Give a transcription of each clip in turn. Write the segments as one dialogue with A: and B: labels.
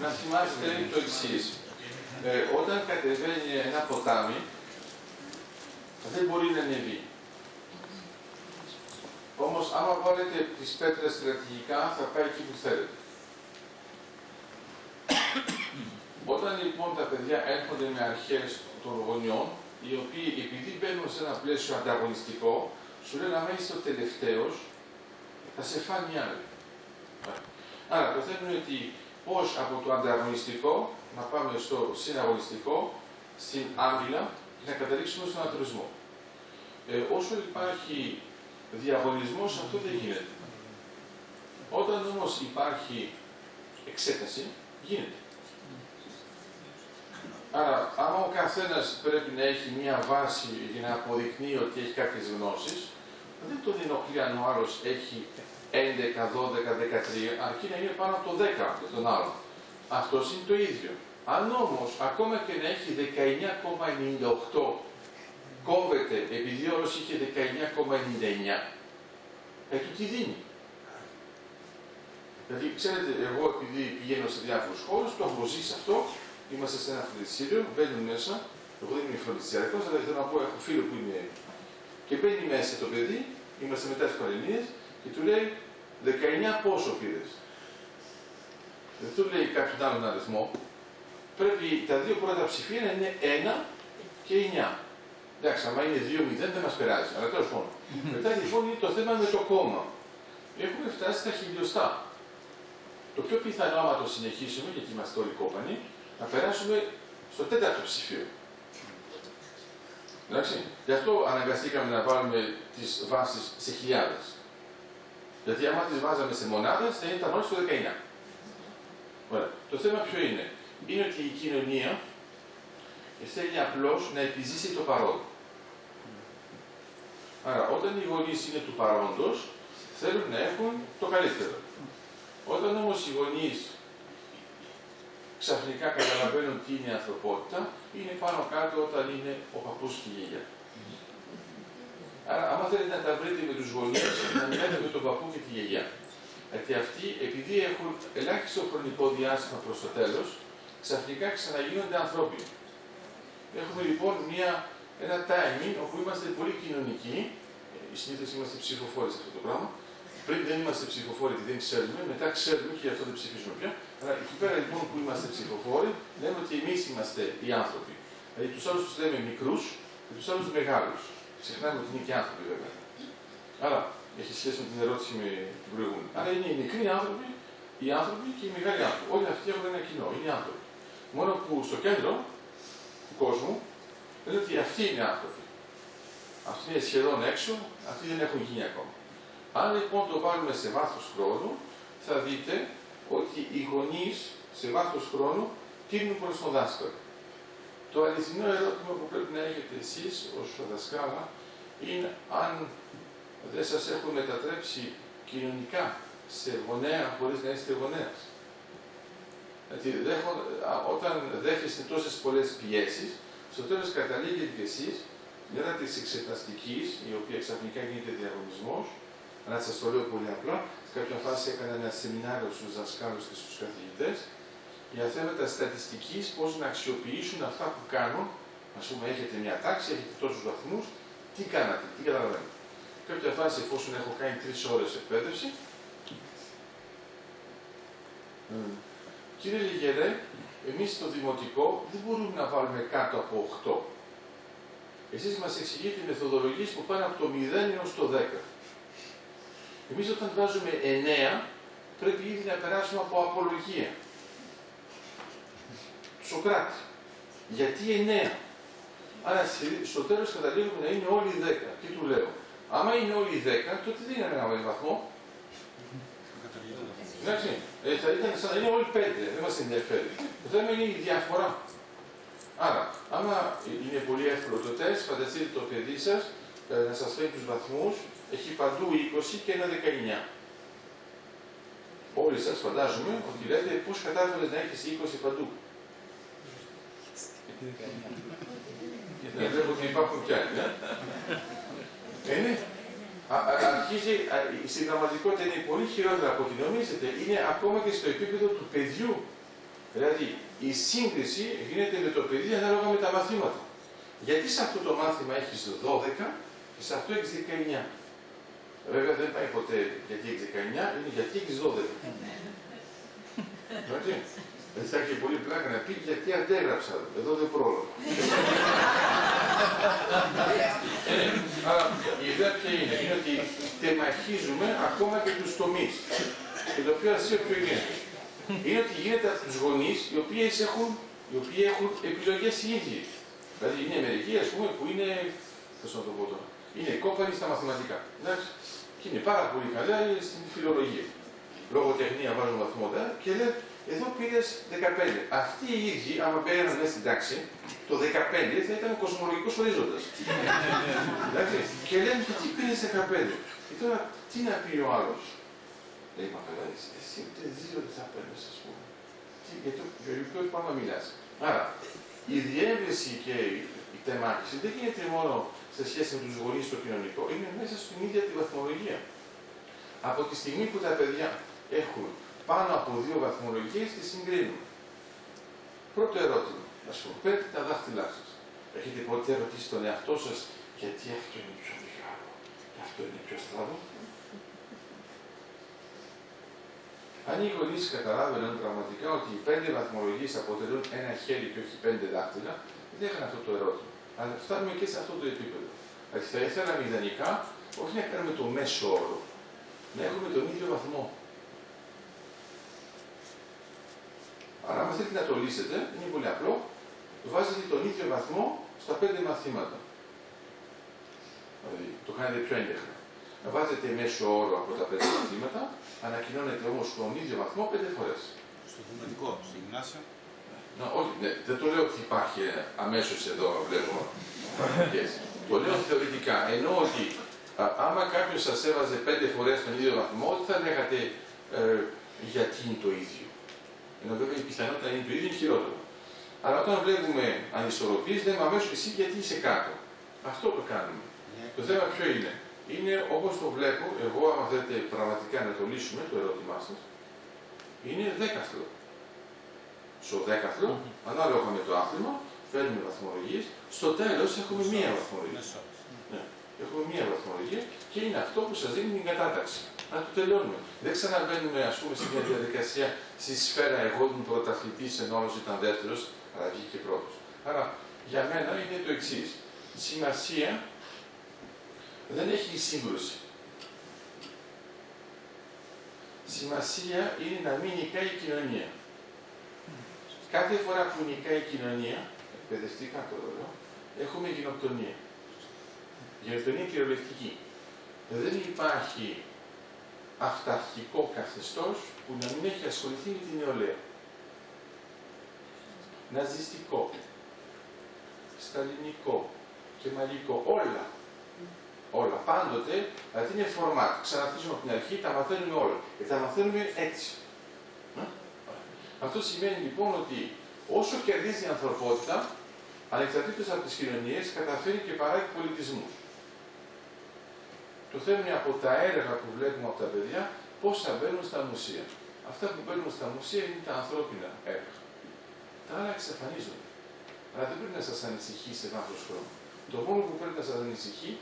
A: να θυμάστε το εξής. Όταν κατεβαίνει ένα ποτάμι, δεν μπορεί να ανεβεί. Όμως, άμα βάλετε τις πέτρες στρατηγικά, θα πάει εκεί που θέλετε. Όταν λοιπόν τα παιδιά έρχονται με αρχές των γονιών, οι οποίοι επειδή μπαίνουν σε ένα πλαίσιο ανταγωνιστικό, σου λένε άμα είσαι ο τελευταίος, θα σε φάνει άλλη. Άρα το θέμα είναι ότι πώς από το ανταγωνιστικό να πάμε στο συναγωνιστικό, στην άμυλα και να καταλήξουμε στον ατρωισμό. Όσο υπάρχει διαγωνισμός, αυτό δεν γίνεται. Όταν όμως υπάρχει εξέταση, γίνεται. Άρα, άμα ο καθένας πρέπει να έχει μία βάση για να αποδεικνύει ότι έχει κάποιες γνώσεις, δεν τον ενοχλεί αν ο άλλος έχει 11, 12, 13, αρκεί να είναι πάνω από το 10 για τον άλλο. Αυτός είναι το ίδιο. Αν όμως, ακόμα και να έχει 19,98, κόβεται επειδή όλος είχε 19,99, του τι δίνει. Δηλαδή, ξέρετε, εγώ επειδή πηγαίνω σε διάφορους χώρους, το έχω ζήσει αυτό, είμαστε σε ένα φροντιστήριο, μπαίνουν μέσα, εγώ δεν είμαι φροντιστηριακός, αλλά θέλω να πω, έχω φίλο που είναι. Και μπαίνει μέσα το παιδί, είμαστε μετά τις Παρενίες, και του λέει 19 πόσο πήρες. Δεν του λέει κάποιον άλλον αριθμό. Πρέπει τα δύο πρώτα ψηφία να είναι 1 και 9. Εντάξει, άμα είναι 2-0 δεν μας περάζει, αλλά τέλος πάντων. Μετά λοιπόν είναι το θέμα με το κόμμα. Έχουμε φτάσει στα χιλιοστά. Το πιο πιθανό, άμα το συνεχίσουμε, γιατί είμαστε όλοι κόπανοι, να περάσουμε στο 4ο ψηφίο. Εντάξει, γι' αυτό αναγκαστήκαμε να βάλουμε τις βάσεις σε χιλιάδες. Γιατί άμα τις βάζαμε σε μονάδες, θα ήταν όλοι στο 19. Ωραία. Το θέμα ποιο είναι. Είναι ότι η κοινωνία θέλει απλώς να επιζήσει το παρόν. Άρα, όταν οι γονείς είναι του παρόντος, θέλουν να έχουν το καλύτερο. Όταν όμως οι γονείς ξαφνικά καταλαβαίνουν τι είναι η ανθρωπότητα, είναι πάνω κάτω όταν είναι ο παππούς και η γιαγιά. Άρα, άμα θέλετε να τα βρείτε με τους γονείς, να μιλάτε με τον παππού και τη γιαγιά. Γιατί αυτοί, επειδή έχουν ελάχιστο χρονικό διάστημα προς το τέλος, ξαφνικά ξαναγίνονται ανθρώπινοι. Έχουμε λοιπόν ένα timing όπου είμαστε πολύ κοινωνικοί, συνήθως είμαστε ψηφοφόροι σε αυτό το πράγμα. Πριν δεν είμαστε ψηφοφόροι γιατί δεν ξέρουμε, μετά ξέρουμε και γι' αυτό δεν ψηφίζουμε πια. Αλλά εκεί πέρα λοιπόν που είμαστε ψηφοφόροι, λέμε ότι εμείς είμαστε οι άνθρωποι. Δηλαδή τους άλλους τους λέμε μικρούς και τους άλλους μεγάλους. Ξεχνάμε ότι είναι και άνθρωποι βέβαια. Άρα έχει σχέση με την ερώτηση με την προηγούμενη. Άρα είναι οι μικροί άνθρωποι, οι άνθρωποι και οι μεγάλοι άνθρωποι. Όλοι αυτοί έχουν ένα κοινό, είναι άνθρωποι. Μόνο που στο κέντρο του κόσμου λένε ότι αυτοί είναι άνθρωποι. Αυτοί είναι σχεδόν έξω, αυτοί δεν έχουν γίνει ακόμα. Αν λοιπόν το βάλουμε σε βάθος χρόνου, θα δείτε ότι οι γονείς σε βάθος χρόνου τείνουν προς τον δάσκαλο. Το αληθινό ερώτημα που πρέπει να έχετε εσείς ως δασκάλα είναι αν δεν σας έχουν μετατρέψει κοινωνικά σε γονέα χωρίς να είστε γονέας. Γιατί όταν δέχεστε τόσες πολλές πιέσεις, στο τέλος καταλήγετε κι εσείς μετά της εξεταστικής, η οποία ξαφνικά γίνεται διαγωνισμός, αλλά σας το λέω πολύ απλά, σε κάποια φάση έκανα ένα σεμινάριο στους δασκάλους και στους καθηγητές για θέματα στατιστικής, πώς να αξιοποιήσουν αυτά που κάνουν. Ας πούμε, έχετε μια τάξη, έχετε τόσους βαθμούς, τι κάνατε, τι καταλαβαίνετε. Σε κάποια φάση, εφόσον έχω κάνει 3 ώρες εκπαίδευση, κύριε Λιγερέ, εμείς στο δημοτικό δεν μπορούμε να βάλουμε κάτω από 8. Εσείς μας εξηγείτε μεθοδολογίες που πάνε από το 0 έως το 10. Εμείς όταν βάζουμε 9, πρέπει ήδη να περάσουμε από απολογία. Σοκράτη. Γιατί 9. Άρα στο τέλος καταλήγουμε να είναι όλοι 10. Τι του λέω. Άμα είναι όλοι 10, τότε δεν είναι ένα βαθμό. Εντάξει. Θα ήταν σαν να είναι όλοι 5. Δεν μας ενδιαφέρει. Το θέμα είναι η διαφορά. Άρα, άμα είναι πολύ εύκολο το τεστ, φανταστείτε το παιδί σας να σας φέρει τους βαθμούς, έχει παντού 20 και ένα 19. Όλοι σας φαντάζομαι ότι λέτε πώς κατάφερες να έχεις 20 παντού. Γιατί βλέπω ότι υπάρχουν κι άλλοι, ναι. αρχίζει, στην πραγματικότητα είναι πολύ χειρότερα από ό,τι νομίζετε, είναι ακόμα και στο επίπεδο του παιδιού. Δηλαδή, η σύγκριση γίνεται με το παιδί ανάλογα με τα μαθήματα. Γιατί σε αυτό το μάθημα έχεις 12 και σε αυτό έχεις 19. Βέβαια δεν πάει ποτέ γιατί έχεις 19, είναι γιατί έχεις 12. Έτσι. Δεν θα έχει πολύ πλάκα να πει γιατί αντέγραψα, εδώ δεν πρόλαβα. Άρα η ιδέα ποια είναι, είναι ότι τεμαχίζουμε ακόμα και τους τομείς. Και το πιο αστείο ποιο είναι. Είναι ότι γίνεται από τους γονείς οι οποίοι έχουν επιλογές οι ίδιοι. Δηλαδή είναι μερικοί ας πούμε που είναι, πώς να το πω τώρα, είναι κόμπανοι στα μαθηματικά. Εντάξει. Και είναι πάρα πολύ καλά στην φιλολογία. Λογοτεχνία βάζουν βαθμότα και λέει εδώ πήρες 15. Αυτοί οι ίδιοι, άμα πέραν μέσα στην τάξη, το 15 θα ήταν ο κοσμολογικός ορίζοντας. Εντάξει. Και λένε γιατί πήρες 15. Και τώρα τι να πει ο άλλος. Λέει μα καλά, εσύ ούτε 2 δεν θα παίρνεις ας πούμε. Για ποιο πράγμα μιλάς. Άρα, η διεύρυνση και η τεμάχιση δεν γίνεται μόνο σε σχέση με τους γονείς στο κοινωνικό, είναι μέσα στην ίδια τη βαθμολογία. Από τη στιγμή που τα παιδιά έχουν πάνω από 2 βαθμολογίες, τις συγκρίνουν. Πρώτο ερώτημα, ας πούμε, πέρτε τα δάχτυλά σας. Έχετε ποτέ ρωτήσει τον εαυτό σας γιατί αυτό είναι πιο μεγάλο και αυτό είναι πιο στραβό. Αν οι γονείς καταλάβαιναν πραγματικά ότι οι 5 βαθμολογίες αποτελούν ένα χέρι και όχι 5 δάχτυλα, δεν είχαν αυτό το ερώτημα. Αλλά φτάνουμε και σε αυτό το επίπεδο. Δηλαδή θα ήθελαμε ιδανικά όχι να κάνουμε το μέσο όρο, να έχουμε τον ίδιο βαθμό. Αλλά αν θέλετε να το λύσετε, είναι πολύ απλό, βάζετε τον ίδιο βαθμό στα 5 μαθήματα. Δηλαδή το κάνετε πιο έντεχνα. Να βάζετε μέσο όρο από τα 5 μαθήματα, ανακοινώνετε όμως τον ίδιο βαθμό 5 φορές.
B: Στο δημοτικό, στο γυμνάσιο.
A: Όχι, ναι, δεν το λέω ότι υπάρχει αμέσως εδώ, βλέπω. Το λέω θεωρητικά. Εννοώ ότι άμα κάποιος σας έβαζε 5 φορές τον ίδιο βαθμό, δεν θα λέγατε γιατί είναι το ίδιο. Ενώ βέβαια η πιθανότητα είναι το ίδιο, είναι χειρότερο. Αλλά όταν βλέπουμε ανισορροπίες, λέμε αμέσως εσύ γιατί είσαι κάτω. Αυτό το κάνουμε. Το θέμα ποιο είναι. Είναι όπως το βλέπω, εγώ άμα θέλετε πραγματικά να το λύσουμε, το ερώτημά σας, είναι δέκαθλο. Στο δέκαθλο, ανάλογα με το άθλημα, παίρνουμε βαθμολογίες, στο τέλος έχουμε μία βαθμολογία. Ναι. Έχουμε μία βαθμολογία και είναι αυτό που σας δίνει την κατάταξη. Να το τελειώνουμε. Δεν ξαναμπαίνουμε, ας πούμε, στην διαδικασία στη σφαίρα εγώ ήμουν πρωταθλητής ενώ άλλος ήταν δεύτερος, αλλά βγήκε πρώτος. Άρα, για μένα είναι το εξής. Σημασία δεν έχει η σύγκρουση. Σημασία είναι να μην νικάει η κοινωνία. Κάθε φορά που νικάει η κοινωνία, εκπαιδευτικά το λέω, έχουμε γενοκτονία. Γενοκτονία κυριολεκτική. Δεν υπάρχει αυταρχικό καθεστώς που να μην έχει ασχοληθεί με την νεολαία. Ναζιστικό, σταλινικό, κεμαλικό, όλα. Όλα, πάντοτε, δηλαδή είναι φορμάτ. Ξαναρχίζουμε από την αρχή, τα μαθαίνουμε όλα. Και τα μαθαίνουμε έτσι. Αυτό σημαίνει λοιπόν ότι όσο κερδίζει η ανθρωπότητα, ανεξαρτήτως από τις κοινωνίες, καταφέρει και παράγει πολιτισμούς. Το θέμα είναι από τα έργα που βλέπουμε από τα παιδιά, πώς θα μπαίνουν στα μουσεία. Αυτά που μπαίνουν στα μουσεία είναι τα ανθρώπινα έργα. Τα άλλα εξαφανίζονται. Αλλά δεν πρέπει να σας ανησυχεί σε βάθος χρόνου. Το μόνο που πρέπει να σας ανησυχεί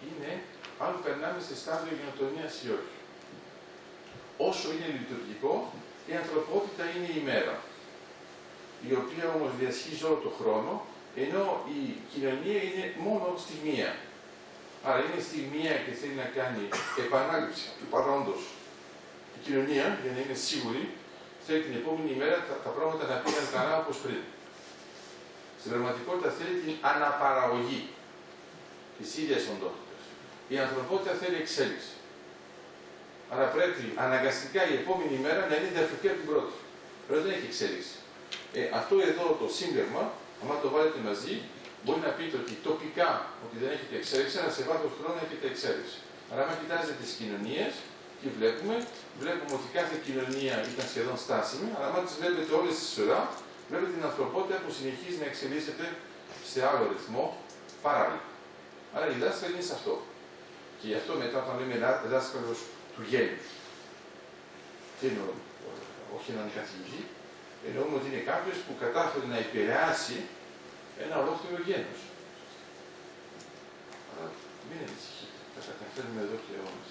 A: είναι αν περνάμε σε στάδιο γενοκτονίας ή όχι. Όσο είναι λειτουργικό, η ανθρωπότητα είναι η μέρα, η οποία όμως διασχίζει όλο τον χρόνο, ενώ η κοινωνία είναι μόνο στιγμία. Άρα είναι στιγμία και θέλει να κάνει επανάληψη του παρόντος. Η κοινωνία, για να είναι σίγουρη, θέλει την επόμενη ημέρα τα πράγματα να πήγαν καλά όπως πριν. Στην πραγματικότητα θέλει την αναπαραγωγή της ίδιας οντότητας. Η ανθρωπότητα θέλει εξέλιξη. Άρα πρέπει αναγκαστικά η επόμενη μέρα να είναι διαφορετική από την πρώτη. Però δεν έχει εξέλιξη. Αυτό εδώ το σύμπλεγμα, αν το βάλετε μαζί, μπορεί να πείτε ότι τοπικά ότι δεν έχετε εξέλιξη, αλλά σε βάθος χρόνου έχετε εξέλιξη. Άρα, αν κοιτάζετε τις κοινωνίες, τι βλέπουμε ότι κάθε κοινωνία ήταν σχεδόν στάσιμη, αλλά αν τις βλέπετε όλες στη σειρά, βλέπετε την ανθρωπότητα που συνεχίζει να εξελίσσεται σε άλλο ρυθμό παράλληλα. Άρα η δάσκαλη είναι σε αυτό. Και γι' αυτό μετά όταν λέμε δάσκαλος του γένους, τι εννοώ, όχι έναν καθηγητή, εννοούμε ότι είναι κάποιος που κατάφερε να επηρεάσει ένα ολόκληρο γένος. Αλλά μην ανησυχείτε, θα καταφέρουμε εδώ και αιώνες.